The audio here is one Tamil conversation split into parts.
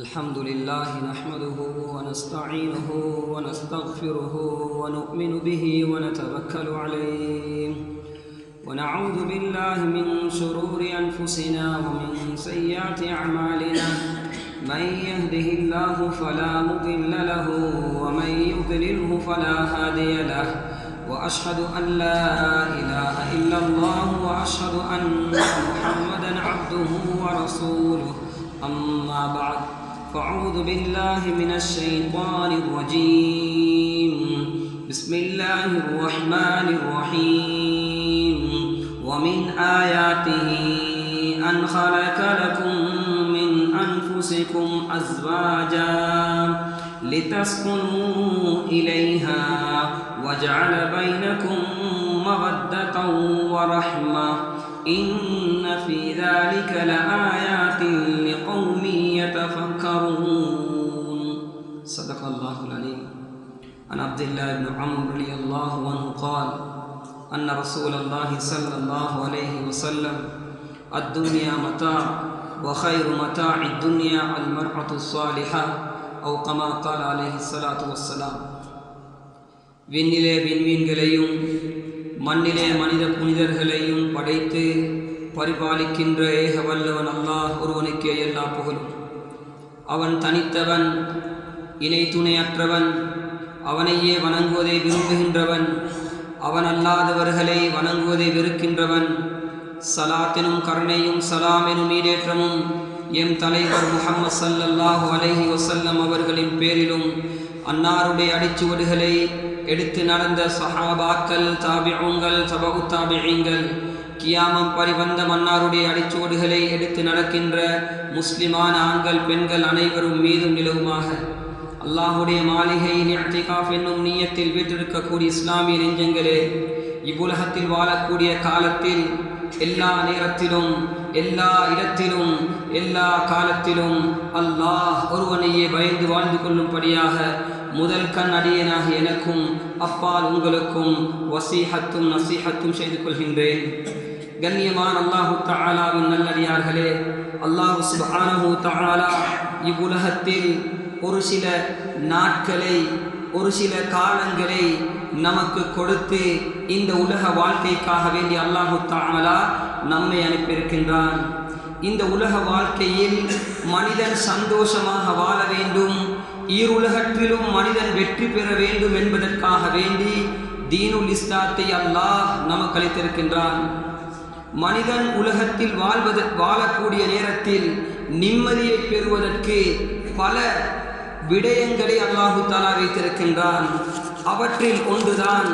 الحمد لله نحمده ونستعينه ونستغفره ونؤمن به ونتوكل عليه ونعوذ بالله من شرور أنفسنا ومن سيئات أعمالنا من يهده الله فلا مضل له ومن يضلله فلا هادي له وأشهد أن لا إله إلا الله وأشهد أن محمدا عبده ورسوله أما بعد فأعوذ بالله من الشيطان الرجيم بسم الله الرحمن الرحيم ومن آياته أن خلق لكم من أنفسكم أزواجا لتسكنوا إليها وجعل بينكم مودة ورحمة إن في ذلك لآيات لقوم يتفكرون صدق الله العليم عن عبد الله بن عمرو رضي الله عنه قال أن رسول الله صلى الله عليه وسلم الدنيا متاع وخير متاع الدنيا المرأة الصالحة أو كما قال عليه الصلاة والسلام விண்ணிலே விண்மீன்களையும் மண்ணிலே மனித புனிதர்களையும் படைத்து பரிபாலிக்கின்ற ஏக வல்லவன் அல்லாஹ் ஒருவனுக்கே எல்லா புகழும். அவன் தனித்தவன், இணை துணையற்றவன், அவனையே வணங்குவதை விரும்புகின்றவன், அவன் அல்லாதவர்களை வணங்குவதை வெறுக்கின்றவன். சலாத்தினும் கருணையும் சலாமெனும் ஈடேற்றமும் எம் தலைவர் முஹம்மது ஸல்லல்லாஹு அலைஹி வஸல்லம் அவர்களின் பேரிலும் அன்னாருடைய அடிச்சுவடுகளை எடுத்து நடந்த சஹாபாக்கள், தாபிஊன்கள், தபஉ தாபிஈன்கள், கியாமம் பரிவந்த மன்னாருடைய அடிச்சுவடுகளை எடுத்து நடக்கின்ற முஸ்லிமான ஆண்கள் பெண்கள் அனைவரும் மீதும் நிலவுமாக. அல்லாஹுடைய மாளிகையில் இஅ்திகாஃப் என்னும் நியத்தில் வீற்றிருக்கக்கூடிய இஸ்லாமிய நெஞ்சங்களே, இவ்வுலகத்தில் வாழக்கூடிய காலத்தில் எல்லா நேரத்திலும் எல்லா இடத்திலும் எல்லா காலத்திலும் அல்லாஹ் ஒருவனையே பயந்து வாழ்ந்து கொள்ளும்படியாக முதல் கண் அடியனாக எனக்கும் அப்பால் உங்களுக்கும் வசீஹத்தும் நசீஹத்தும் செய்து கொள்கின்றேன். கண்ணியமான அல்லாஹு தஆலாவின் நல்லடியார்களே, அல்லாஹ் சுப்ஹானஹு தஆலா இவ்வுலகத்தில் ஒரு சில நாட்களை, ஒரு சில காலங்களை நமக்கு கொடுத்து இந்த உலக வாழ்க்கைக்காக வேண்டி அல்லாஹு தஆலா நம்மை அனுப்பியிருக்கின்றான். இந்த உலக வாழ்க்கையில் மனிதன் சந்தோஷமாக வாழ வேண்டும், ஈருலகத்திலும் மனிதன் வெற்றி பெற வேண்டும் என்பதற்காக வேண்டி தீனுல் இஸ்லாத்தை அல்லாஹ் நமக்கு அளித்திருக்கின்றான். மனிதன் உலகத்தில் வாழக்கூடிய நேரத்தில் நிம்மதியை பெறுவதற்கு பல விடயங்களை அல்லாஹு தஆலா வைத்திருக்கின்றான். அவற்றில் ஒன்றுதான்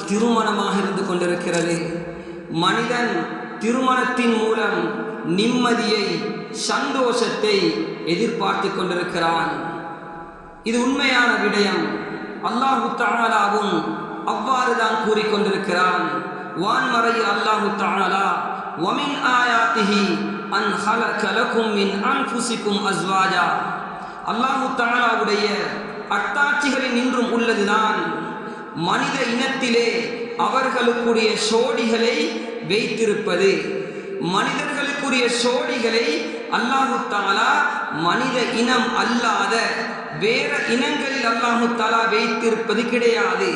திருமணமாக இருந்து கொண்டிருக்கிறது. மனிதன் திருமணத்தின் மூலம் நிம்மதியை, சந்தோஷத்தை எதிர்பார்த்து கொண்டிருக்கிறான். இது உண்மையான விடயம். அல்லாஹு தஆலாவும் அவ்வாறு தான் கூறிக்கொண்டிருக்கிறான். வான்மறையில் அல்லாஹு தஆலா வமின் ஆயாத்திஹி அன் ஹலக லகும் மின் அன்ஃபுசிகும் அஸ்வாஜா, அல்லாஹு தஆலாவுடைய அத்தாட்சிகளில் நின்றும் உள்ளதுதான் மனித இனத்திலே அவர்களுக்குரிய சோடிகளை வைத்திருப்பது. மனிதர்களுக்குரிய சோடிகளை அல்லாஹு தஆலா மனித இனம் அல்லாத வேற இனங்களில் அல்லாஹு தஆலா வைத்திருப்பது கிடையாது.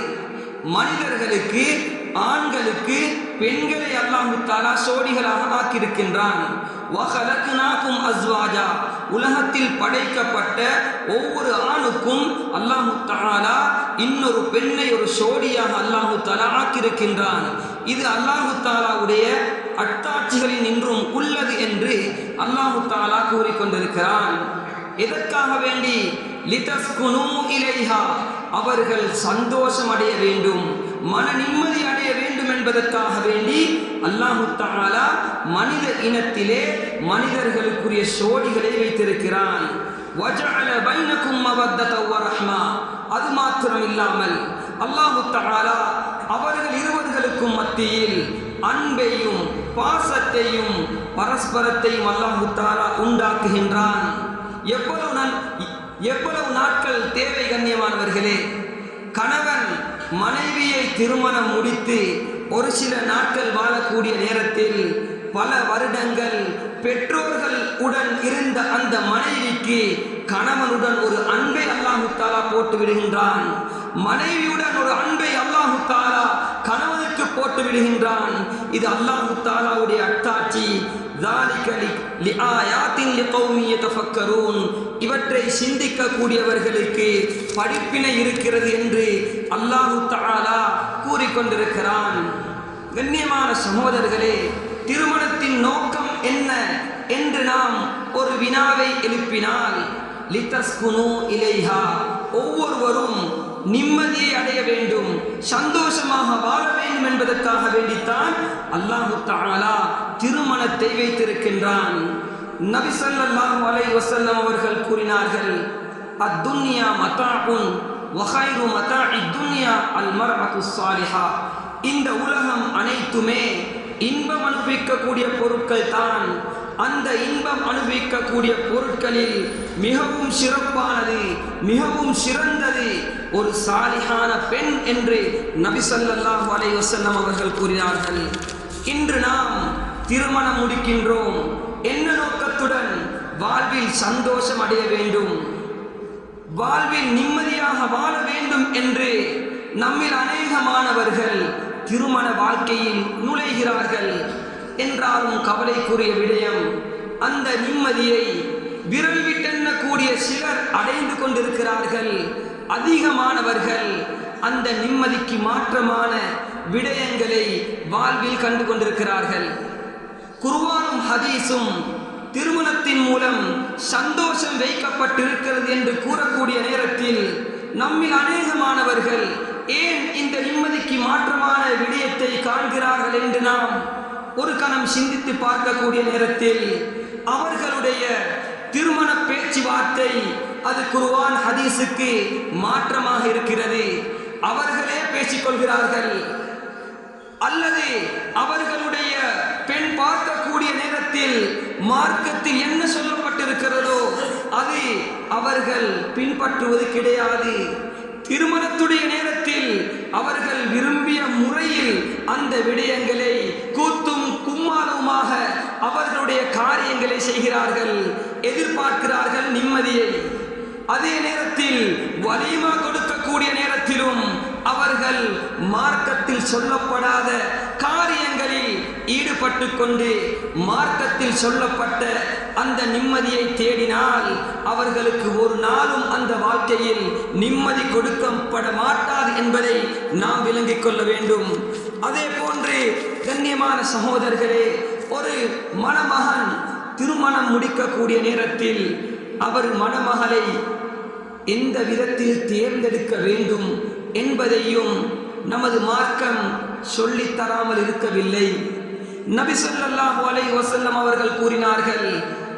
மனிதர்களுக்கு, ஆண்களுக்கு பெண்களை அல்லாஹு தஆலா சோடிகளாக ஆக்கியிருக்கின்றான். வஹலக்னாகும் அஸ்வாஜா, உலகத்தில் படைக்கப்பட்ட ஒவ்வொரு ஆணுக்கும் அல்லாஹு தஆலா இன்னொரு பெண்ணை ஒரு சோடியாக அல்லாஹு தஆலா ஆக்கியிருக்கின்றான். இது அல்லாஹு தஆலாவுடைய அத்தாட்சிகளில் நின்றும் உள்ளது என்று அல்லாஹு தஆலா கூறிக்கொண்டிருக்கிறான். எதற்காக வேண்டி? லிதஸ்குனு இலைஹா, அவர்கள் சந்தோஷம் அடைய வேண்டும், மன நிம்மதி அடைய வேண்டும் என்பதற்காக வேண்டி அல்லாஹு தஆலா மனித இனத்திலே மனிதர்களுக்குரிய சோடிகளை வைத்திருக்கிறான். வஜஅல பைனகும் மவத்தத வரஹ்மா, அது மாத்திரம் இல்லாமல் அல்லாஹு தஆலா அவர்கள் இருவர்களுக்கும் மத்தியில் அன்பையும் பாசத்தையும் பரஸ்பரத்தையும் அல்லாஹு தஆலா உண்டாக்குகின்றான். எவ்வளவு நாட்கள் தேவை கண்ணியமானவர்களே? கணவன் மனைவியை திருமணம் முடித்து ஒரு சில நாட்கள் வாழக்கூடிய நேரத்தில் பல வருடங்கள் பெற்றோர்கள் உடன் இருந்த அந்த மனைவிக்கு கணவனுடன் ஒரு அன்பை அல்லாஹு தாலா போட்டு விடுகின்றான். மனைவியுடன் ஒரு அன்பை அல்லாஹு தாலா கணவனுக்கு போட்டு விடுகின்றான். இது அல்லாஹு தாலாவுடைய அத்தாட்சி. இவற்றை சிந்திக்கக்கூடியவர்களுக்கு படிப்பினை இருக்கிறது என்று அல்லாஹு தஆலா கூறிக்கொண்டிருக்கிறான். கண்ணியமான சகோதரர்களே, திருமணத்தின் நோக்கம் என்ன என்று நாம் ஒரு வினாவை எழுப்பினால், லிதஸ்குனு இலைஹா, ஒவ்வொருவரும் நிம்மதியை அடைய வேண்டும், சந்தோஷமாக வாழ வேண்டும் என்பதற்காக வேண்டித்தான் அல்லாஹு தஆலா திருமணத்தை வைத்திருக்கின்றான். நபி ஸல்லல்லாஹு அலைஹி வஸல்லம் அவர்கள் கூறினார்கள், அத்துன்யா மதாஉன் வ கைரு மதாஇத் துன்யா அல் மர்அத்து ஸாலிஹா. இந்த உலகம் அனைத்துமே இன்பம் அனுபவிக்கக்கூடிய பொருட்கள் தான். அந்த இன்பம் அனுபவிக்கக்கூடிய பொருட்களில் மிகவும் சிறப்பானது, மிகவும் சிறந்தது ஒரு சாலிஹான பெண் என்று நபி ஸல்லல்லாஹு அலைஹி வஸல்லம் அவர்கள் கூறினார்கள். இன்று நாம் திருமணம் முடிக்கின்றோம். என்ன நோக்கத்துடன்? வாழ்வில் சந்தோஷம் அடைய வேண்டும், வாழ்வில் நிம்மதியாக வாழ வேண்டும் என்று நம்மில் அநேகமானவர்கள் திருமண வாழ்க்கையில் நுழைகிறார்கள். என்றாலும் கவலைக்குரிய விடயம், அந்த நிம்மதியை விரல் விட்டெண்ணக்கூடிய சிலர் அடைந்து கொண்டிருக்கிறார்கள். அதிகமானவர்கள் அந்த நிம்மதிக்கு மாற்றமான விடயங்களை வாழ்வில் கண்டு கொண்டிருக்கிறார்கள். குர்ஆனும் ஹதீஸும் திருமணத்தின் மூலம் சந்தோஷம் வைக்கப்பட்டிருக்கிறது என்று கூறக்கூடிய நேரத்தில் நம்மில் அநேகமானவர்கள் ஏன் இந்த நிம்மதிக்கு மாற்றமான விடயத்தை காண்கிறார்கள் என்று நாம் ஒரு கணம் சிந்தித்து பார்க்கக்கூடிய நேரத்தில் அவர்களுடைய திருமண பேச்சுவார்த்தை அது குர்ஆன் ஹதீஸுக்கு மாற்றமாக இருக்கிறது. அவர்களே பேசிக்கொள்கிறார்கள், அல்லது அவர்களுடைய பெண் பார்க்கக்கூடிய நேரத்தில் மார்க்கத்தில் என்ன சொல்லப்பட்டிருக்கிறதோ அது அவர்கள் பின்பற்றுவது கிடையாது. திருமணத்துடைய நேரத்தில் அவர்கள் விரும்பிய முறையில் அந்த விடயங்களை கூத்தும் கும்மாளவுமாக அவர்களுடைய காரியங்களை செய்கிறார்கள், எதிர்பார்க்கிறார்கள் நிம்மதியை. அதே நேரத்தில் வலிமா கொடுக்கக்கூடிய நேரத்திலும் அவர்கள் மார்க்கத்தில் சொல்லப்படாத காரியங்களில் ஈடுபட்டு கொண்டு மார்க்கத்தில் சொல்லப்பட்ட அந்த நிம்மதியை தேடினால் அவர்களுக்கு ஒரு நாளும் அந்த வாழ்க்கையில் நிம்மதி கொடுக்கப்பட மாட்டாது என்பதை நாம் விளங்கிக் கொள்ள வேண்டும். அதே போன்று கண்ணியமான சகோதரர்களே, ஒரு மணமகன் திருமணம் முடிக்கக்கூடிய நேரத்தில் அவர் மணமகளை எந்த விதத்தில் தேர்ந்தெடுக்க வேண்டும் என்பதையும் நமது மார்க்கம் சொல்லித் தராமல் இருக்கவில்லை. நபி ஸல்லல்லாஹு அலைஹி வஸல்லம் அவர்கள் கூறினார்கள்,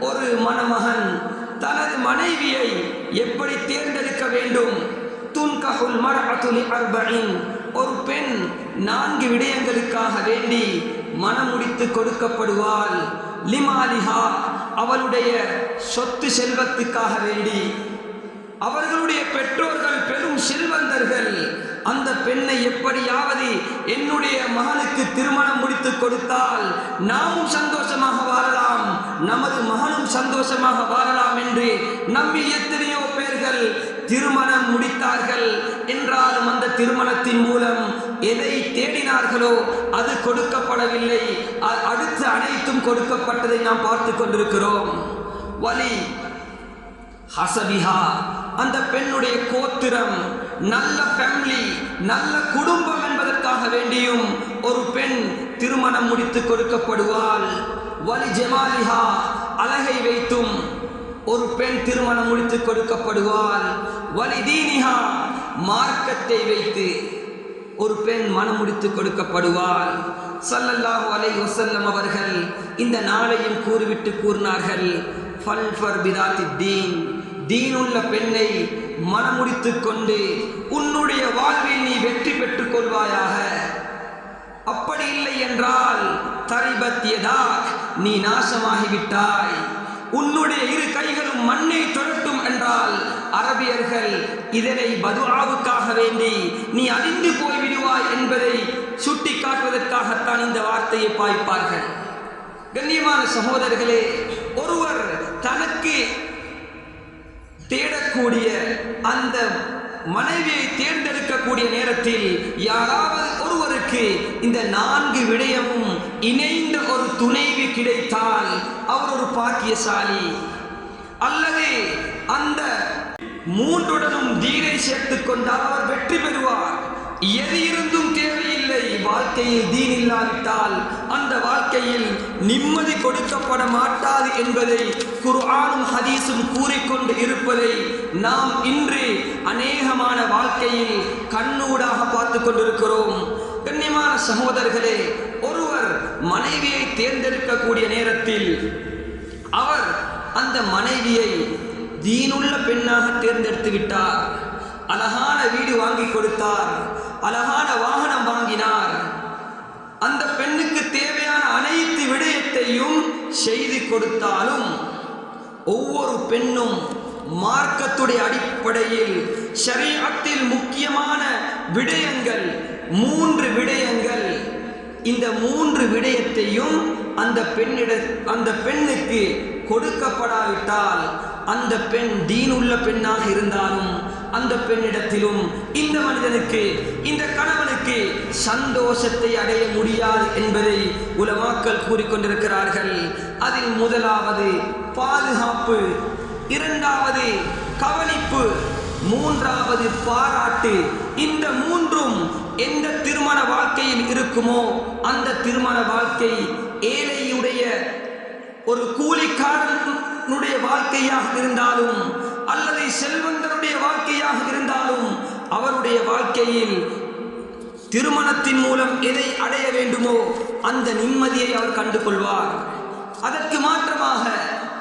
ஒரு மணமகன் தனது மனைவியை எப்படி தேர்ந்தெடுக்க வேண்டும்? துன்கஹுல் மர்அத்து லிஅர்பஇன், ஒரு பெண் 4 விடயங்களுக்காக வேண்டி மணமுடித்து கொடுக்கப்படுவாள். லிமாலிஹா, அவளுடைய சொத்து செல்வத்துக்காக வேண்டி. அவர்களுடைய பெற்றோர்கள் பெரும் செல்வந்தர்கள். அந்த பெண்ணை எப்படியாவது என்னுடைய மகனுக்கு திருமணம் முடித்து கொடுத்தால் நாமும் சந்தோஷமாக வாழலாம், நமது மகனும் சந்தோஷமாக வாழலாம் என்று நம்மில் எத்தனையோ பேர்கள் திருமணம் முடித்தார்கள். என்றாலும் அந்த திருமணத்தின் மூலம் எதை தேடினார்களோ அது கொடுக்கப்படவில்லை. அடுத்து அனைத்தும் கொடுக்கப்பட்டதை நாம் பார்த்து கொண்டிருக்கிறோம். வலி ஹசபிஹா, அந்த பெண்ணுடைய கோத்திரம், நல்ல ஃபேமிலி, நல்ல குடும்பம் என்பதற்காக வேண்டியும் ஒரு பெண் திருமணம் முடித்து கொடுக்கப்படுவாள். வலி ஜமாலிஹா, அழகை வைத்தும் ஒரு பெண் திருமணம் முடித்து கொடுக்கப்படுவாள். வலி தீனிஹா, மார்க்கத்தை வைத்து ஒரு பெண் மனம் முடித்து கொடுக்கப்படுவாள். ஸல்லல்லாஹு அலைஹி வஸல்லம் அவர்கள் இந்த நாளையும் கூறிவிட்டு கூறினார்கள், ஃபல்ஃபர் பிதாத்தி தீன், தீனுள்ள பெண்ணை மனமுடித்து கொண்டு உன்னுடைய வாழ்வில் நீ வெற்றி பெற்றுக் கொள்வாயாக. அப்படி இல்லை என்றால் தரிபத் யதாக், நீ நாசமாகிவிட்டாய், உன்னுடைய 2 கைகளும் மண்ணை தொடட்டும் என்றால் அரபியர்கள் இதனை பதுஆவுக்காக வேண்டி நீ அழிந்து போய்விடுவாய் என்பதை சுட்டி காட்டுவதற்காகத்தான் இந்த வார்த்தையை பாய்ப்பார்கள். கண்ணியமான சகோதரர்களே, ஒருவர் தனக்கு தேடக்கூடிய அந்த மனைவியை தேர்ந்தெடுக்கக்கூடிய நேரத்தில் யாராவது ஒருவருக்கு இந்த 4 விடயமும் இணைந்த ஒரு துணைவி கிடைத்தால் அவர் ஒரு பாக்கியசாலி. அல்லது அந்த 3உடனும் தீனை சேர்த்துக் கொண்டால் அவர் வெற்றி பெறுவார். எது இருந்தும் தேவையில்லை, வாழ்க்கையில் தீன் இல்லாவிட்டால் அந்த வாழ்க்கையில் நிம்மதி கொடுக்கப்பட மாட்டாது என்பதை குர்ஆனும் ஹதீஸும் கூறிக்கொண்டு இருப்பதை நாம் இன்று அநேகமான வாழ்க்கையில் கண்ணூடாக பார்த்து கொண்டிருக்கிறோம். கண்ணியமான சகோதரர்களே, ஒருவர் மனைவியை தேர்ந்தெடுக்கக்கூடிய நேரத்தில் அவர் அந்த மனைவியை தீனுள்ள பெண்ணாக தேர்ந்தெடுத்து விட்டார். அழகான வீடு வாங்கி கொடுத்தார், அழகான வாகனம் வாங்கினார், அந்த பெண்ணுக்கு தேவையான அனைத்து விடயத்தையும் செய்து கொடுத்தாலும் ஒவ்வொரு பெண்ணும் மார்க்கத்துடைய அடிப்படையில் ஷரீஅத்தில் முக்கியமான விடயங்கள் 3 விடயங்கள், இந்த 3 விடயத்தையும் அந்த பெண்ணுக்கு கொடுக்கப்படாவிட்டால் அந்த பெண் தீனுள்ள பெண்ணாக இருந்தாலும் அந்த பெண்ணிடத்திலும் இந்த மனிதனுக்கு, இந்த கணவனுக்கு சந்தோஷத்தை அடைய முடியாது என்பதை உலமாக்கள் கூறிக்கொண்டிருக்கிறார்கள். அதில் முதலாவது பாதுகாப்பு, 2வது கவனிப்பு, 3வது பாராட்டு. இந்த 3ம் எந்த திருமண வாழ்க்கையில் இருக்குமோ அந்த திருமண வாழ்க்கை ஏழையுடைய ஒரு கூலிக்காரனுடைய வாழ்க்கையாக இருந்தாலும் அல்லது செல்வந்தருடைய வாழ்க்கையாக இருந்தாலும் அவருடைய வாழ்க்கையில் திருமணத்தின் மூலம் எதை அடைய வேண்டுமோ அந்த நிம்மதியை அவர் கண்டு கொள்வார். அதற்கு மாற்றமாக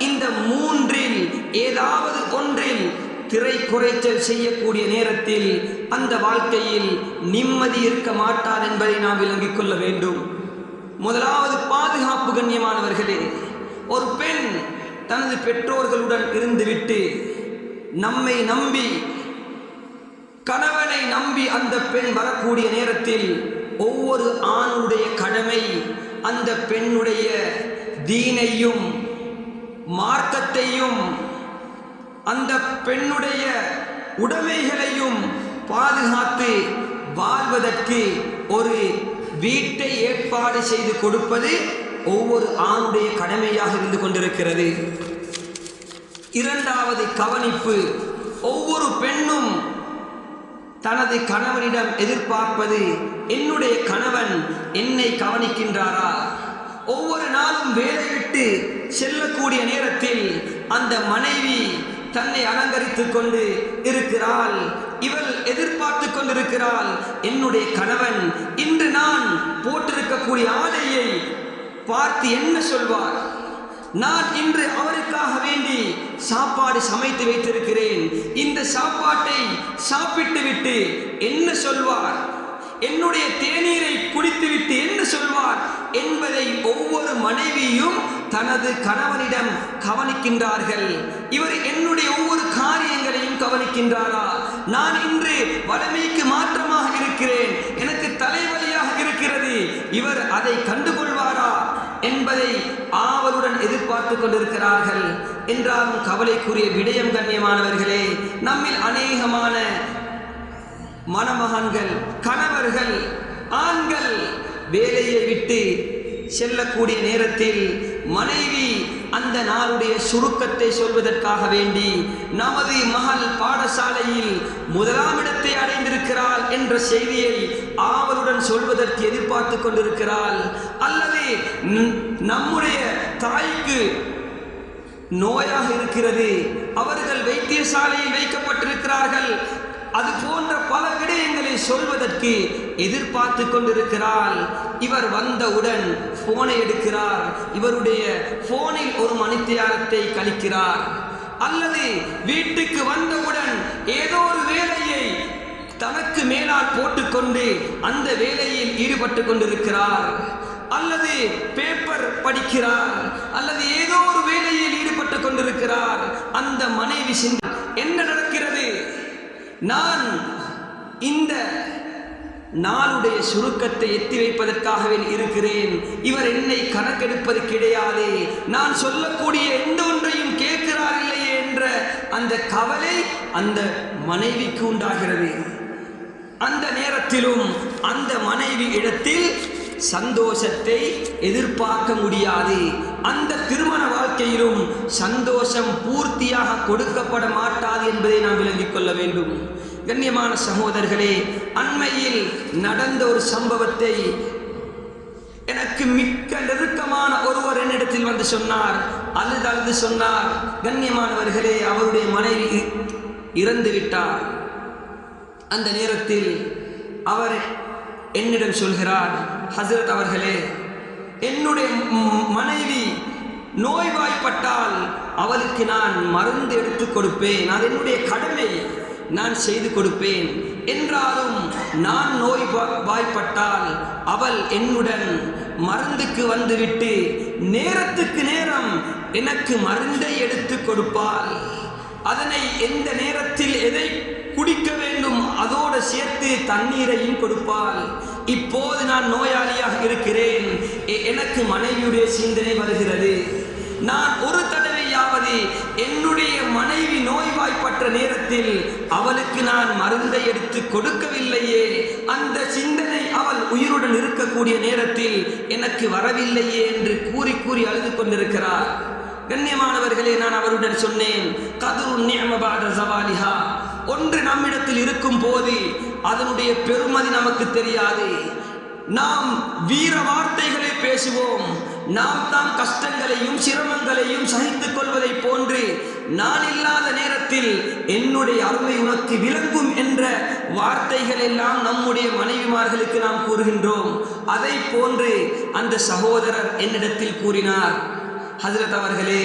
இந்த 3இல் ஏதாவது ஒன்றில் திரை குறைச்சல் செய்யக்கூடிய நேரத்தில் அந்த வாழ்க்கையில் நிம்மதி இருக்க மாட்டார் என்பதை நாம் விளங்கிக் கொள்ள வேண்டும். முதலாவது பாதுகாப்பு. கண்ணியமானவர்களே, ஒரு பெண் தனது பெற்றோர்களுடன் இருந்துவிட்டு நம்மை நம்பி, கணவனை நம்பி அந்த பெண் வரக்கூடிய நேரத்தில் ஒவ்வொரு ஆணுடைய கடமை அந்த பெண்ணுடைய தீனையும் மார்க்கத்தையும் அந்த பெண்ணுடைய உடைமைகளையும் பாதுகாத்து வாழ்வதற்கு ஒரு வீட்டை ஏற்பாடு செய்து கொடுப்பது ஒவ்வொரு ஆணுடைய கடமையாக இருந்து கொண்டிருக்கிறது. 2வது கவனிப்பு. ஒவ்வொரு பெண்ணும் தனது கணவனிடம் எதிர்பார்ப்பது, என்னுடைய கணவன் என்னை கவனிக்கின்றாரா? ஒவ்வொரு நாளும் வேலை விட்டு செல்லக்கூடிய நேரத்தில் அந்த மனைவி தன்னை அலங்கரித்துக் கொண்டு இருக்கிறாள், இவள் எதிர்பார்த்து கொண்டிருக்கிறாள், என்னுடைய கணவன் இன்று நான் போட்டிருக்கக்கூடிய ஆடையை பார்த்து என்ன சொல்வார்? நான் இன்று அவருக்காக வேண்டி சாப்பாடு சமைத்து வைத்திருக்கிறேன், இந்த சாப்பாட்டை சாப்பிட்டு விட்டு என்ன சொல்வார்? என்னுடைய தேநீரை குடித்துவிட்டு என்ன சொல்வார் என்பதை ஒவ்வொரு மனைவியும் தனது கணவனிடம் கவனிக்கின்றார்கள். இவர் என்னுடைய ஒவ்வொரு காரியங்களையும் கவனிக்கின்றாரா? நான் இன்று வலிமைக்கு மாற்றமாக இருக்கிறேன், எனக்கு தலைவலியாக இருக்கிறது, இவர் அதை கண்டுகொள்வாரா என்பதை ஆவலுடன் எதிர்பார்த்து கொண்டிருக்கிறார்கள். என்றாலும் கவலைக்குரிய விடயம் கண்ணியமானவர்களே, நம்மில் அநேகமான மணமகன்கள், கணவர்கள், ஆண்கள் வேலையை விட்டு செல்லக்கூடிய நேரத்தில் மனைவி அந்த நாளுடைய சுருக்கத்தை சொல்வதற்காக வேண்டி நமது மகள் பாடசாலையில் 1ஆம் இடத்தை அடைந்திருக்கிறாள் என்ற செய்தியை ஆவலுடன் சொல்வதற்கு எதிர்பார்த்து கொண்டிருக்கிறாள். அல்லது நம்முடைய தாய்க்கு நோயாக இருக்கிறது, அவர்கள் வைத்தியசாலையில் வைக்கப்பட்டிருக்கிறார்கள், அது போன்ற பல விடயங்களை சொல்வதற்கு எதிர்பார்த்து கொண்டிருக்கிறாள். இவர் வந்தவுடன் போனை எடுக்கிறார், இவருடைய போனில் ஒரு மணித்தியாலத்தை கழிக்கிறார். அல்லது வீட்டுக்கு வந்தவுடன் ஏதோ ஒரு வேலையை தனக்கு மேலால் போட்டுக்கொண்டு அந்த வேலையில் ஈடுபட்டு கொண்டிருக்கிறார். அல்லது பேப்பர் படிக்கிறார், அல்லது ஏதோ ஒரு வேலையில் ஈடுபட்டு கொண்டிருக்கிறார். அந்த மனைவி என்ன நடக்கிறது? நான் இந்த நாளுடைய சுருக்கத்தை எத்தி வைப்பதற்காகவே இருக்கிறேன். இவர் என்னை கணக்கெடுப்பது கிடையாது, நான் சொல்லக்கூடிய எந்த ஒன்றையும் கேட்கிறார் இல்லையே என்ற அந்த கவலை அந்த மனைவிக்கு உண்டாகிறது. அந்த நேரத்திலும் அந்த மனைவி இடத்தில் சந்தோஷத்தை எதிர்பார்க்க முடியாது. அந்த திருமண வாழ்க்கையிலும் சந்தோஷம் பூர்த்தியாக கொடுக்கப்பட மாட்டாது என்பதை நாம் விளங்கிக் கொள்ள வேண்டும். கண்ணியமான சகோதரர்களே, அண்மையில் நடந்த ஒரு சம்பவத்தை எனக்கு மிக்க நெருக்கமான ஒருவர் என்னிடத்தில் வந்து சொன்னார். அழுது சொன்னார், கண்ணியமானவர்களே, அவருடைய மனைவி இறந்து விட்டார். அந்த நேரத்தில் அவர் என்னிடம் சொல்கிறார், ஹசரத் அவர்களே, என்னுடைய மனைவி நோய்வாய்ப்பட்டால் அவளுக்கு நான் மருந்து எடுத்து கொடுப்பேன், அது என்னுடைய கடமை, நான் செய்து கொடுப்பேன். என்றாலும் நான் நோய்வாய்ப்பட்டால் அவள் என்னுடன் மருந்துக்கு வந்துவிட்டு நேரத்துக்கு நேரம் எனக்கு மருந்தை எடுத்து கொடுப்பாள். அதனை எந்த நேரத்தில் எதை குடிக்க வேண்டும் அதோடு சேர்த்து தண்ணீரையும் கொடுப்பாள். இப்போது நான் நோயாளியாக இருக்கிறேன், எனக்கு மனைவியுடைய சிந்தனை வருகிறது. நான் ஒரு தடவையாவது என்னுடைய மனைவி நோய்வாய்ப்பட்ட நேரத்தில் அவளுக்கு நான் மருந்தை எடுத்து கொடுக்கவில்லையே, அந்த சிந்தனை அவள் உயிருடன் இருக்கக்கூடிய நேரத்தில் எனக்கு வரவில்லையே என்று கூறி கூறி அழுது கொண்டிருக்கிறார். கண்ணியமானவர்களே, நான் அவருடன் சொன்னேன், கதுரு நிஅம பஅத ஸவாலிஹா, ஒன்று நம்மிடத்தில் இருக்கும் போது அதனுடைய பெருமதி நமக்கு தெரியாது. நாம் வீர வார்த்தைகளை பேசுவோம், நாம் தான் கஷ்டங்களையும் சிரமங்களையும் சகித்துக் கொள்வதை போன்று நான் இல்லாத நேரத்தில் என்னுடைய அருமை உனக்கு விளங்கும் என்ற வார்த்தைகள் எல்லாம் நம்முடைய மனைவிமார்களுக்கு நாம் கூறுகின்றோம். அதை போன்று அந்த சகோதரர் என்னிடத்தில் கூறினார், ஹஜ்ரத் அவர்களே,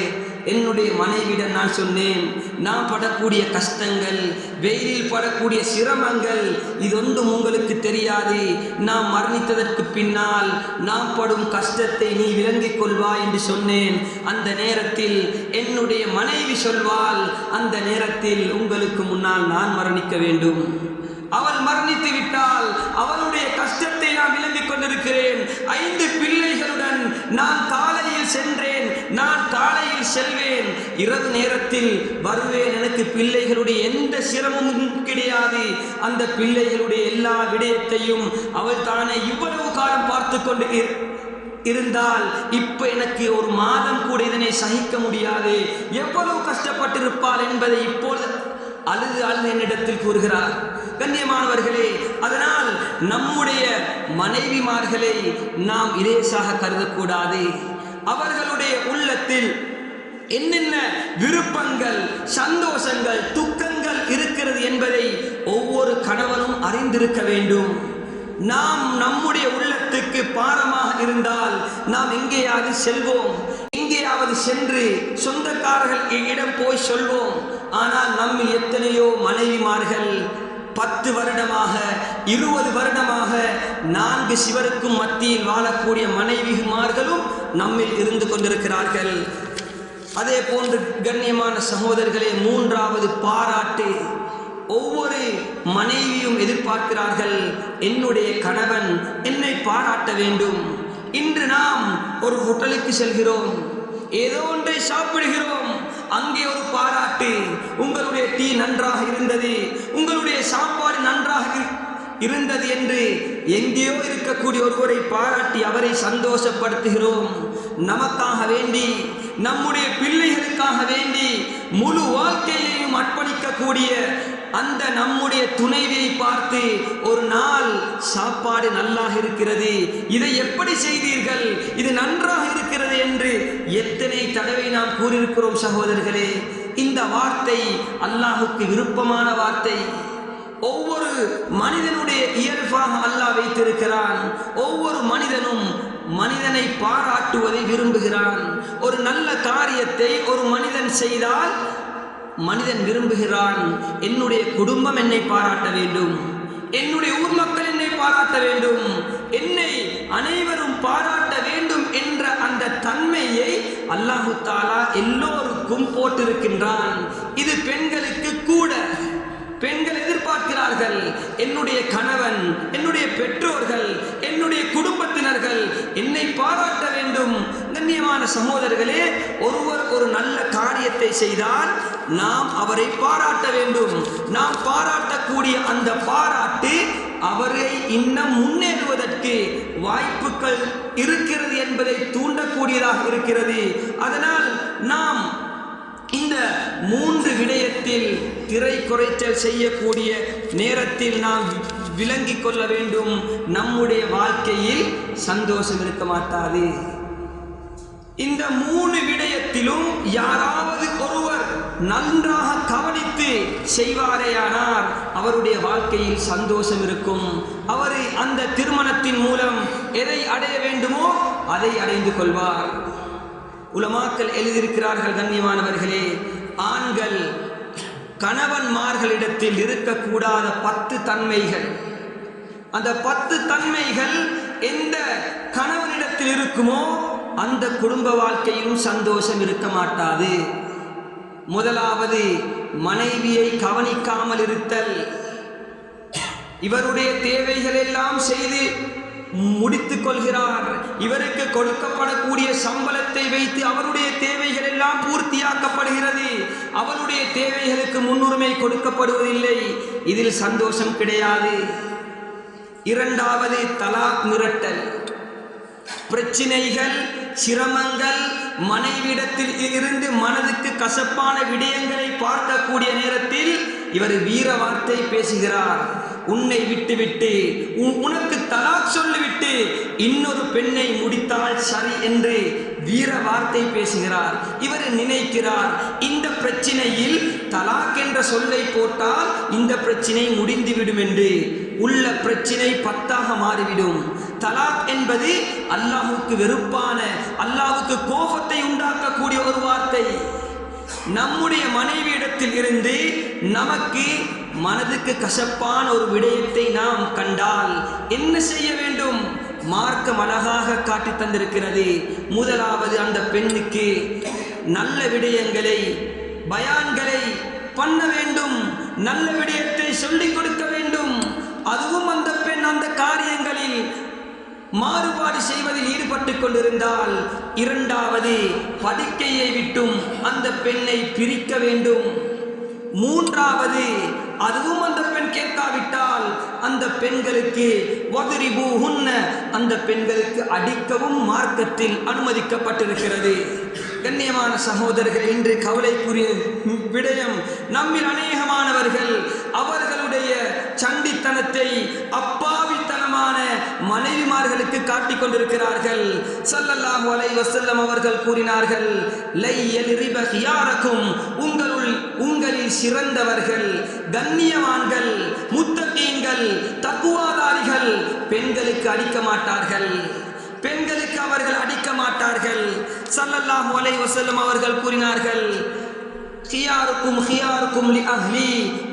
என்னுடைய மனைவியிடம் நான் சொன்னேன், நான் படக்கூடிய கஷ்டங்கள், வெயிலில் படக்கூடிய சிரமங்கள் இதொன்றும் உங்களுக்கு தெரியாது. நாம் மரணித்ததற்கு பின்னால் நாம் படும் கஷ்டத்தை நீ விளங்கிக் கொள்வாய் என்று சொன்னேன். அந்த நேரத்தில் என்னுடைய மனைவி சொல்வாள், அந்த நேரத்தில் உங்களுக்கு முன்னால் நான் மரணிக்க வேண்டும். அவள் மரணித்து விட்டால் அவளுடைய கஷ்டத்தை நான் விளங்கிக் கொண்டிருக்கிறேன். 5 பிள்ளைகளுடன் நான் காலையில் சென்றேன், நான் காலையில் செல்வேன், இரவு நேரத்தில் வருவேன், எனக்கு பிள்ளைகளுடைய எந்த சிரமமும் கிடையாது. அந்த பிள்ளைகளுடைய எல்லா விடயத்தையும் அவள் தானே இவ்வளவு காலம் பார்த்து கொண்டு இருந்தால் இப்ப எனக்கு ஒரு மாதம் கூட இதனை சகிக்க முடியாது, எவ்வளவு கஷ்டப்பட்டிருப்பாள் என்பதை இப்பொழுது அழுது என்னிடத்தில் கூறுகிறார். கண்ணியமானவர்களே, அதனால் நம்முடைய மனைவிமார்களை நாம் இலேசாக கருதக்கூடாது. அவர்களுடைய உள்ளத்தில் என்னென்ன விருப்பங்கள், சந்தோஷங்கள், துக்கங்கள் இருக்கிறது என்பதை ஒவ்வொரு கணவனும் அறிந்திருக்க வேண்டும். நாம் நம்முடைய உள்ளத்துக்கு பாரமாக இருந்தால் நாம் எங்கேயாவது செல்வோம், எங்கேயாவது சென்று சொந்தக்காரர்கள் இடம் போய் சொல்வோம். ஆனால் நம்மில் எத்தனையோ மனைவிமார்கள் 10 வருடமாக 20 வருடமாக 4 சிவருக்கும் மத்தியில் வாழக்கூடிய மனைவிமார்களும் நம்மில் இருந்து கொண்டிருக்கிறார்கள். அதே போன்று கண்ணியமான சகோதரர்களே, 3வது பாராட்டு. ஒவ்வொரு மனைவியும் எதிர்பார்க்கிறார்கள், என்னுடைய கணவன் என்னை பாராட்ட வேண்டும். இன்று நாம் ஒரு ஹோட்டலுக்கு செல்கிறோம், ஏதோ ஒன்றை சாப்பிடுகிறோம், அங்கே ஒரு பாராட்டு, உங்களுடைய டீ நன்றாக இருந்தது, உங்களுடைய சாப்பாடு நன்றாக இருந்தது என்று எங்கேயோ இருக்கக்கூடிய ஒருவரை பாராட்டி அவரை சந்தோஷப்படுத்துகிறோம். நமக்காக வேண்டி, நம்முடைய பிள்ளைகளுக்காக வேண்டி முழு வாழ்க்கையையும் அர்ப்பணிக்கக்கூடிய அந்த நம்முடைய துணைவியை பார்த்து ஒரு நாள் சாப்பாடு நல்லாக இருக்கிறது, இதை எப்படி செய்தீர்கள், இது நன்றாக இருக்கிறது என்று எத்தனை தடவை நாம் கூறியிருக்கிறோம் சகோதரர்களே. இந்த வார்த்தை அல்லாஹுக்கு விருப்பமான வார்த்தை. ஒவ்வொரு மனிதனுடைய இயல்பாக அல்லாஹ் வைத்திருக்கிறான். ஒவ்வொரு மனிதனும் மனிதனை பாராட்டுவதை விரும்புகிறான். ஒரு நல்ல காரியத்தை ஒரு மனிதன் செய்தால் மனிதன் விரும்புகிறான், என்னுடைய குடும்பம் என்னை பாராட்ட வேண்டும், என்னுடைய ஊர் மக்கள் என்னை பாராட்ட வேண்டும், என்னை அனைவரும் பாராட்ட வேண்டும் என்ற அந்த தன்மையை அல்லாஹு தஆலா எல்லோருக்கும் போட்டிருக்கின்றான். இது பெண்களுக்கு கூட. பெண்கள் எதிர்பார்க்கிறார்கள், என்னுடைய கணவன், என்னுடைய பெற்றோர்கள், என்னுடைய குடும்பத்தினர்கள் என்னை பாராட்ட வேண்டும். கண்ணியமான சகோதரர்களே, ஒருவர் ஒரு நல்ல காரியத்தை செய்தால் நாம் அவரை பாராட்ட வேண்டும். நாம் பாராட்டக்கூடிய அந்த பாராட்டு அவரை இன்னும் முன்னேறுவதற்கு வாய்ப்புகள் இருக்கிறது என்பதை தூண்டக்கூடியதாக இருக்கிறது. அதனால் நாம் இந்த 3 விடயத்தில் திரை குறைச்சல் செய்யக்கூடிய நேரத்தில் நாம் விளங்கிக் கொள்ள வேண்டும். நம்முடைய வாழ்க்கையில் சந்தோஷம் இருக்க மாட்டாது. இந்த 3 விடயத்திலும் யாராவது ஒருவர் நன்றாக கவனித்து செய்வாரேயானார் அவருடைய வாழ்க்கையில் சந்தோஷம் இருக்கும். அவர் அந்த திருமணத்தின் மூலம் எதை அடைய வேண்டுமோ அதை அடைந்து கொள்வார். உலமாக்கள் எழுதியிருக்கிறார்கள், கண்ணியமானவர்களே, ஆண்கள் கணவன்மார்களிடத்தில் இருக்கக்கூடாத 10 தன்மைகள். அந்த 10 தன்மைகள் எந்த கணவனிடத்தில் இருக்குமோ அந்த குடும்ப வாழ்க்கையிலும் சந்தோஷம் இருக்க மாட்டாது. முதலாவது, மனைவியை கவனிக்காமல் இருத்தல். இவருடைய தேவைகள் எல்லாம் செய்து முடித்துக் கொள்கிறார். இவருக்கு கொடுக்கப்படக்கூடிய சம்பளத்தை வைத்து அவருடைய தேவைகள் எல்லாம் பூர்த்தியாக்கப்படுகிறது. அவருடைய தேவைகளுக்கு முன்னுரிமை கொடுக்கப்படுவதில்லை. இதில் சந்தோஷம் கிடையாது. இரண்டாவது, தலாக் மிரட்டல். பிரச்சினைகள், சிரமங்கள், மனைவிடத்தில் இருந்து மனதுக்கு கசப்பான விடயங்களை பார்க்கக்கூடிய நேரத்தில் இவர் வீர வார்த்தை பேசுகிறார். உன்னை விட்டுவிட்டு உனக்கு தலாக் சொல்லிவிட்டு இன்னொரு பெண்ணை முடித்தால் சரி என்று வீர வார்த்தை பேசுகிறார். இவர் நினைக்கிறார், இந்த பிரச்சினையில் தலாக் என்ற சொல்லை போட்டால் இந்த பிரச்சினை முடிந்துவிடும் என்று. உள்ள பிரச்சினை 10ஆக மாறிவிடும். தலாக் என்பது அல்லாஹ்வுக்கு வெறுப்பான, அல்லாஹ்வுக்கு கோபத்தை உண்டாக்கக்கூடிய ஒரு வார்த்தை. நம்முடைய மனைவியிடத்தில் இருந்து நமக்கு மனதுக்கு கசப்பான ஒரு விடயத்தை நாம் கண்டால் என்ன செய்ய வேண்டும்? மார்க்கம் அழகாக காட்டி தந்திருக்கிறது. முதலாவது, அந்த பெண்ணுக்கு நல்ல விடயங்களை, பயான்களை பண்ண வேண்டும். நல்ல விடயத்தை சொல்லிக் கொடுக்க வேண்டும். அதுவும் அந்த பெண் அந்த காரியங்களில் மாறுபாடு செய்வதில் ஈடுபட்டு கொண்டிருந்தால், இரண்டாவது, படுக்கையை விட்டும் அந்த பெண்ணை பிரிக்க வேண்டும். மூன்றாவது, அதுவும் அந்த பெண் கேட்காவிட்டால் அந்த பெண்களுக்கு வதுரிபூஹுன்ன, அந்த பெண்களுக்கு அடிக்கவும் மார்க்கத்தில் அனுமதிக்கப்பட்டிருக்கிறது. கண்ணியமான சகோதரர்கள், இன்று கவலைக்குரிய விடயம், நம்மில் அநேகமானவர்கள் அவர்களுடைய சண்டித்தனத்தை அப்பாவித்தனமான மனைவிமார்களுக்கு காட்டிக் கொண்டிருக்கிறார்கள். ஸல்லல்லாஹு அலைஹி வஸல்லம் அவர்கள் கூறினார்கள், லையல் ரிப ஹியாரக்கும், உங்களில் சிறந்தவர்கள், கண்ணியவான்கள், முத்தகீன்கள், தக்வாதாரிகள் பெண்களுக்கு அடிக்க மாட்டார்கள். பெண்களுக்கு அவர்கள் அடிக்க மாட்டார்கள். ஸல்லல்லாஹு அலைஹி வஸல்லம் அவர்கள் கூறினார்கள், ஹியாருக்கும் ஹியாருக்கும் லி அஹ்லி,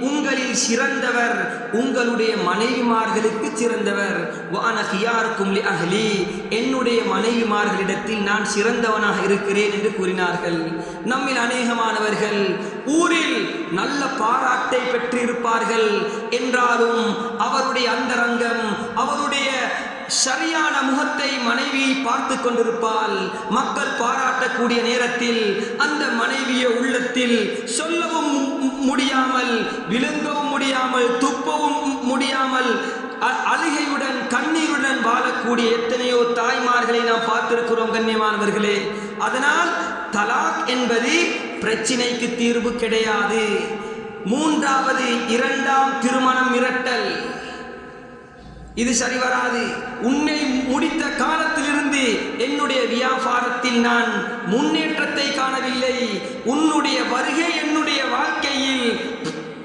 உங்களில் சிறந்தவர் உங்களுடைய மனைவிமார்களுக்கு சிறந்தவர். வஅன ஹியாருக்கும் லி அஹ்லி, என்னுடைய மனைவிமார்களிடத்தில் நான் சிறந்தவனாக இருக்கிறேன் என்று கூறினார்கள். நம்மில் அநேகமானவர்கள் ஊரில் நல்ல பாராட்டை பெற்றிருப்பார்கள் என்றாலும் அவருடைய அந்தரங்கம், அவருடைய சரியான முகத்தை மனைவி பார்த்து கொண்டிருப்பால், மக்கள் பாராட்டக்கூடிய நேரத்தில் அந்த மனைவிய உள்ளத்தில் சொல்லவும் முடியாமல், விழுங்கவும் முடியாமல், துப்பவும் முடியாமல், அழுகையுடன் கண்ணீருடன் வாழக்கூடிய எத்தனையோ தாய்மார்களை நாம் பார்த்திருக்கிறோம், கண்ணியமானவர்களே. அதனால் தலாக் என்பது பிரச்சினைக்கு தீர்வு கிடையாது. மூன்றாவது, இரண்டாம் திருமணம் மிரட்டல். இது சரி வராது. உன்னை முடித்த காலத்திலிருந்து என்னுடைய வியாபாரத்தில் நான் முன்னேற்றத்தை காணவில்லை. உன்னுடைய வருகை என்னுடைய வாழ்க்கையில்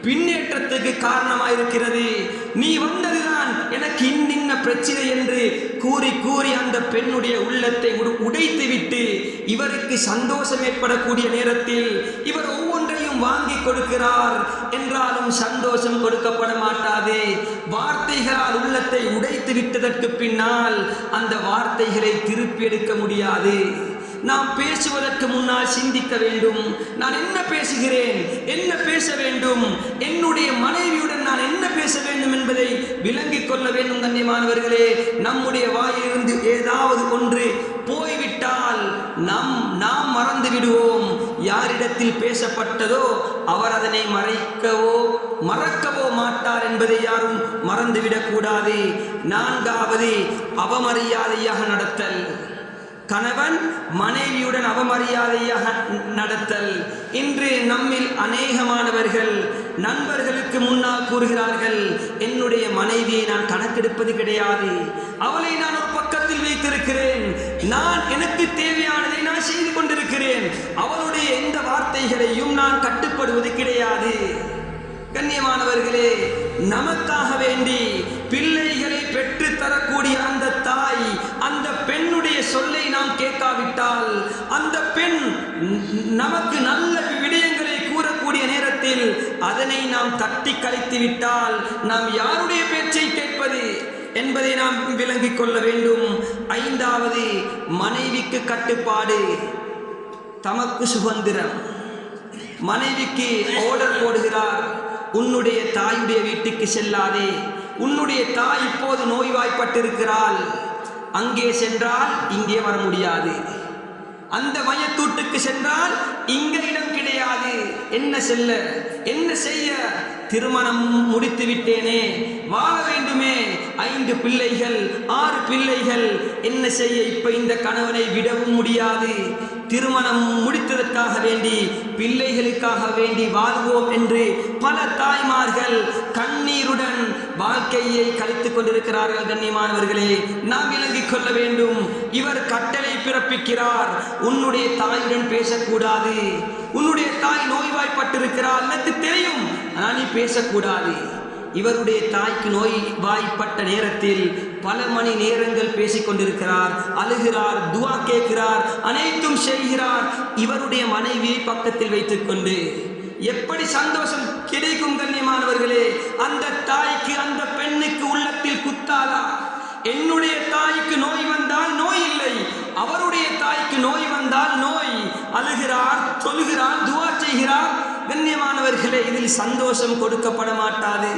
பின்னேற்றத்துக்கு காரணமாயிருக்கிறது. நீ வந்ததுதான் எனக்கு இன்னின்ன பிரச்சனை என்று கூறி கூறி அந்த பெண்ணுடைய உள்ளத்தை உடைத்து விட்டு இவருக்கு சந்தோஷம் ஏற்படக்கூடிய நேரத்தில் இவர் ஒவ்வொன்றையும் வாங்கி கொடுக்கிறார் என்றாலும் சந்தோஷம் கொடுக்கப்பட மாட்டாது. வார்த்தைகளால் உள்ளத்தை உடைத்து விட்டதற்கு பின்னால் அந்த வார்த்தைகளை திருப்பி எடுக்க முடியாது. நாம் பேசுவதற்கு முன்னால் சிந்திக்க வேண்டும். நான் என்ன பேசுகிறேன், என்ன பேச வேண்டும், என்னுடைய மனைவியுடன் நான் என்ன பேச பேச வேண்டும் என்பதை விளங்கிக் கொள்ள வேண்டும். கண்ணியமானவர்களே, நம்முடைய வாயிலிருந்து ஏதாவது ஒன்று போய்விட்டால் நாம் மறந்து விடுவோம். யாரிடத்தில் பேசப்பட்டதோ அவர் அதனை மறக்கவோ மாட்டார் என்பதை யாரும் மறந்துவிடக்கூடாது. நான்காவது, அவமரியாதையாக நடத்தல். கணவன் மனைவியுடன் அவமரியாதையாக நடத்தல். இன்று நம்மில் அநேகமானவர்கள் நண்பர்களுக்கு முன்னால் கூறுகிறார்கள், என்னுடைய மனைவியை நான் கணக்கெடுப்பது கிடையாது, அவளை நான் ஒரு பக்கத்தில் வைத்திருக்கிறேன், நான் எனக்கு தேவையானதை நான் செய்து கொண்டிருக்கிறேன், அவளுடைய எந்த வார்த்தைகளையும் நான் கட்டுப்படுவது கிடையாது. கண்ணியமானவர்களே, நமக்காக வேண்டி பிள்ளைகளை பெற்று தரக்கூடிய அந்த தாய், அந்த பெண்ணுடைய சொல்லை நாம் கேட்காவிட்டால், அந்த பெண் நமக்கு நல்ல விடயங்களை கூறக்கூடிய நேரத்தில் அதனை நாம் தட்டி கழித்து விட்டால் நாம் யாருடைய பேச்சை கேட்பது என்பதை நாம் விளங்கிக் கொள்ள வேண்டும். ஐந்தாவது, மனைவிக்கு கட்டுப்பாடு, தமக்கு சுதந்திரம். மனைவிக்கு ஆர்டர் போடுகிறார், உன்னுடைய தாயுடைய வீட்டுக்கு செல்லாதே, உன்னுடைய தாய் இப்போது நோய்வாய்ப்பட்டிருக்கிறாள், அங்கே சென்றால் இங்கே வர முடியாது, அந்த மையத்தூட்டுக்கு சென்றால் இங்கே இடம் கிடையாது, என்ன செய்ய, திருமணம் முடித்து விட்டேனே, வாழ வேண்டுமே, 5 பிள்ளைகள் 6 பிள்ளைகள், என்ன செய்ய, இப்ப இந்த கணவனை விடவும் முடியாது, திருமணம் முடித்ததற்காக வேண்டி பிள்ளைகளுக்காக வேண்டி வாழ்வோம் என்று பல தாய்மார்கள் கண்ணீருடன் வாழ்க்கையை கழித்துக் கொண்டிருக்கிறார்கள். கண்ணியமானவர்களே, நாம் விளங்கிக் கொள்ள வேண்டும். இவர் கட்டளை பிறப்பிக்கிறார், உன்னுடைய தாயுடன் பேசக்கூடாது, உன்னுடைய தாய் நோய்வாய்ப்பட்டிருக்கிறார், எனக்கு தெரியும், ஆனால் நீ பேசக்கூடாது. இவருடைய தாய்க்கு நோய்வாய்ப்பட்ட நேரத்தில் பல மணி நேரங்கள் பேசிக் கொண்டிருக்கிறார், அழுகிறார், துவா கேட்கிறார், அனைத்தும் செய்கிறார். இவருடைய மனைவியை பக்கத்தில் வைத்துக் கொண்டு எப்படி சந்தோஷம் கிடைக்கும்? கண்ணியமானவர்களே, அந்த தாய்க்கு, அந்த பெண்ணுக்கு உள்ளத்தில் குத்தாதா? என்னுடைய தாய்க்கு நோய் வந்தால் நோய் இல்லை, அவருடைய தாய்க்கு நோய் வந்தால் நோய். அழுகிறார், சொல்கிறார், துவா செய்கிறார். கண்ணியமானவர்களே, இதில் சந்தோஷம் கொடுக்கப்பட மாட்டாது.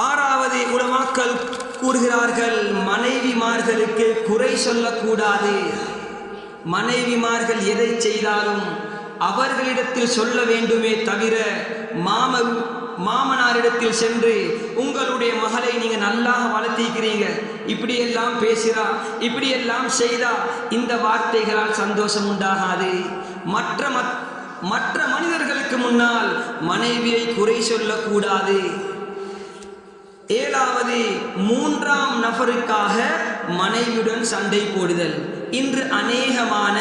ஆறாவது, உலமாக்கள் கூறுகிறார்கள், மனைவிமார்களுக்கு குறை சொல்லக்கூடாது. மனைவிமார்கள் எதை செய்தாலும் அவர்களிடத்தில் சொல்ல வேண்டுமே தவிர மாமனாரிடத்தில் சென்று உங்களுடைய மகளை நீங்க நல்லா வளர்த்திக்கிறீங்க, இப்படியெல்லாம் பேசுறா, இப்படியெல்லாம் செய்தா, இந்த வார்த்தைகளால் சந்தோஷம் உண்டாகாது. மற்ற மனிதர்களுக்கு முன்னால் மனைவியை குறை சொல்லக்கூடாது. ஏழாவது, 3ஆம் நபருக்காக மனைவியுடன் சண்டை போடுதல். இன்று அநேகமான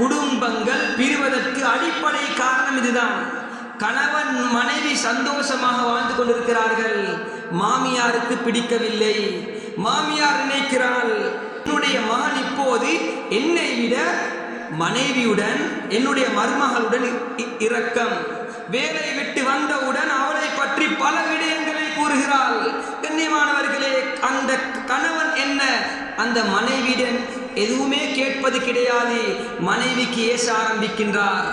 குடும்பங்கள் பிரிவதற்கு அடிப்படை காரணம் இதுதான். கணவன் மனைவி சந்தோஷமாக வாழ்ந்து கொண்டிருக்கிறார்கள், மாமியாருக்கு பிடிக்கவில்லை. மாமியார் நினைக்கிறாள், என்னுடைய மகன் இப்போது என்னை விட மனைவியுடன், என்னுடைய மருமகளுடன் இரக்கம், வேலை விட்டு வந்தவுடன் அவளை பற்றி பல விடயங்களை கூறுகிறாள். கண்ணியமானவர்களே, அந்த கணவன் என்ன, அந்த மனைவியுடன் எதுவுமே கேட்பது கிடையாது. மனைவிக்கு ஏச ஆரம்பிக்கின்றார்,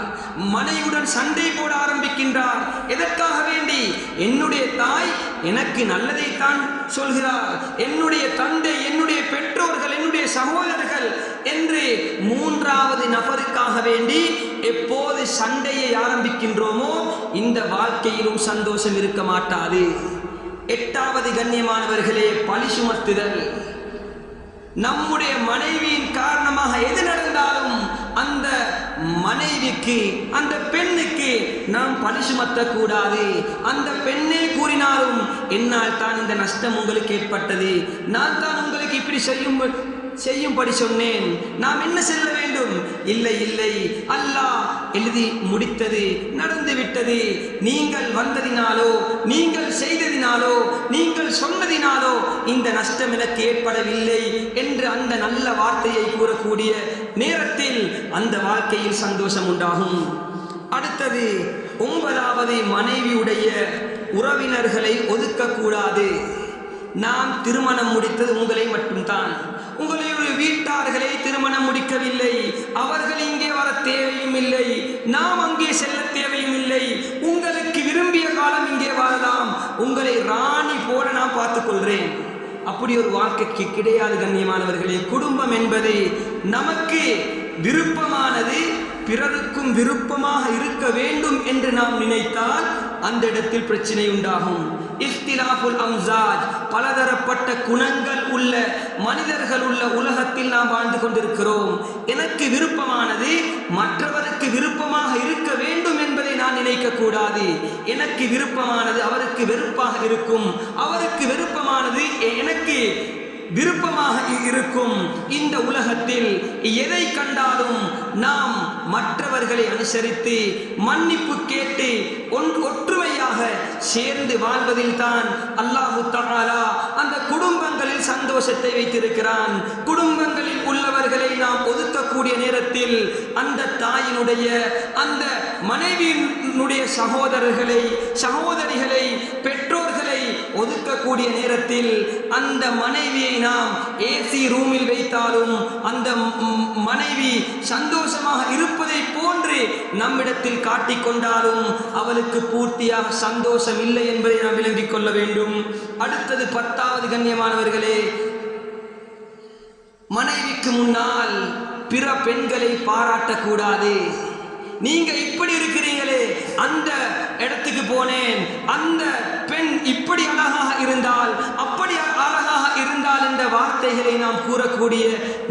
மனைவியுடன் சண்டை போட ஆரம்பிக்கின்றார். எதற்காக வேண்டி? என்னுடைய தாய் எனக்கு நல்லதைத்தான் சொல்கிறார், என்னுடைய தந்தை, என்னுடைய பெற்றோர்கள், என்னுடைய சகோதரர்கள் என்று 3வது நபருக்காக வேண்டி எப்போது சண்டையை ஆரம்பிக்கின்றோமோ இந்த வாழ்க்கையிலும் சந்தோஷம் இருக்க மாட்டாது. 8வது, கண்ணியமானவர்களே, பழி சுமத்துதல். நம்முடைய மனைவியின் காரணமாக எது நடந்தாலும் அந்த மனைவிக்கு, அந்த பெண்ணுக்கு நாம் பழி சுமத்தக்கூடாது. அந்த பெண்ணே கூறினாலும், என்னால் தான் இந்த நஷ்டம் உங்களுக்கு ஏற்பட்டது, நான் தான் உங்களுக்கு இப்படி செய்யும்படி சொன்னேன், நாம் என்ன செல்ல வேண்டும்? இல்லை இல்லை, அல்லாஹ் எழுதி முடித்தது, நடந்து விட்டது, நீங்கள் வந்ததினாலோ, நீங்கள் செய்ததினாலோ, நீங்கள் சொன்னதினாலோ இந்த நஷ்டம் எனக்கு ஏற்படவில்லை என்று அந்த நல்ல வார்த்தையை கூறக்கூடிய நேரத்தில் அந்த வாழ்க்கையில் சந்தோஷம் உண்டாகும். அடுத்தது 9வது, மனைவியுடைய உறவினர்களை ஒதுக்கக்கூடாது. நாம் திருமணம் முடித்தது உங்களை மட்டும்தான், உங்களுடைய வீட்டார்களை திருமணம் முடிக்கவில்லை, அவர்கள் இங்கே வர தேவையும் இல்லை, நாம் அங்கே செல்ல தேவையும் இல்லை. உங்களுக்கு விரும்பிய காலம் இங்கே வாழலாம், உங்களை ராணி போல நான் பார்த்துக் கொள்றேன். அப்படி ஒரு வாழ்க்கைக்கு கிடையாது கண்ணியமானவர்களே. குடும்பம் என்பது நமக்கு விருப்பமானது, பிறருக்கும் விருப்பமாக இருக்க வேண்டும் என்று நாம் நினைத்தால் அந்த இடத்தில் பிரச்சனை உண்டாகும். இஃப்திலாஃபுல் அம்சாஜ், பலதரப்பட்ட குணங்கள் உள்ள மனிதர்கள் உள்ள உலகத்தில் நாம் வாழ்ந்து கொண்டிருக்கிறோம். எனக்கு விருப்பமானது மற்றவருக்கு விருப்பமாக இருக்க வேண்டும் என்பதை நான் நினைக்க கூடாது. எனக்கு விருப்பமானது அவருக்கு வெறுப்பாக இருக்கும், அவருக்கு வெறுப்பமானது எனக்கு விருப்பமாக இருக்கும். இந்த உலகத்தில் எதை கண்டாலும் நாம் மற்றவர்களை அனுசரித்து மன்னிப்பு கேட்டு ஒற்றுமையாக சேர்ந்து வாழ்வதில் தான் அல்லாஹு தஆலா அந்த குடும்பங்களில் சந்தோஷத்தை வைத்திருக்கிறான். குடும்பங்களில் உள்ளவர்களை நாம் ஒதுக்கக்கூடிய நேரத்தில் அந்த தாயினுடைய அந்த மனைவியினுடைய சகோதரிகளை பெற்றோர்களை ஒதுக்கக்கூடிய நேரத்தில் அந்த மனைவியை நாம் ஏசி ரூமில் வைத்தாலும் அந்த மனைவி சந்தோஷமாக இருப்பதை போன்று நம்மிடத்தில் காட்டிக்கொண்டாலும் அவளுக்கு பூர்த்தியாக சந்தோஷம் இல்லை என்பதை நாம் விளங்கிக் கொள்ள வேண்டும். அடுத்தது 10வது கண்ணியமானவர்களே, மனைவிக்கு முன்னால் பிற பெண்களை பாராட்டக்கூடாது. நீங்க இப்படி இருக்கிறீங்களே, அந்த இடத்துக்கு போனேன், அந்த பெண் இப்படி அழகாக இருந்தால், அப்படி அழகாக இருந்தால் என்ற வார்த்தைகளை நாம் கூறக்கூடிய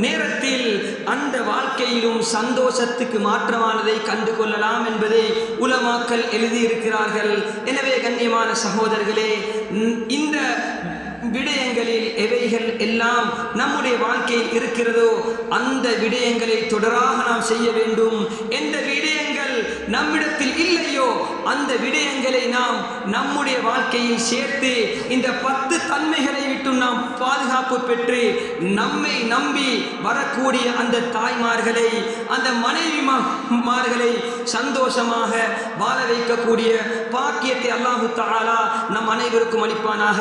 நேரத்தில் அந்த வாழ்க்கையிலும் சந்தோஷத்துக்கு மாற்றமானதை கண்டு கொள்ளலாம் என்பதை உலமாக்கள் எழுதியிருக்கிறார்கள். எனவே கண்ணியமான சகோதரர்களே, இந்த விடயங்களில் எவைகள் எல்லாம் நம்முடைய வாழ்க்கையில் இருக்கிறதோ அந்த விடயங்களை தொடராக நாம் செய்ய வேண்டும். எந்த விடயங்கள் நம்மிடத்தில் இல்லையோ அந்த விடயங்களை நாம் நம்முடைய வாழ்க்கையில் சேர்த்து இந்த 10 தன்மைகளை விட்டு நாம் பாதுகாப்பு பெற்று நம்மை நம்பி வரக்கூடிய அந்த தாய்மார்களை, அந்த மனைவிமார்களை சந்தோஷமாக வாழ வைக்கக்கூடிய பாக்கியத்தை அல்லாஹு தஆலா நம் அனைவருக்கும் அளிப்பானாக.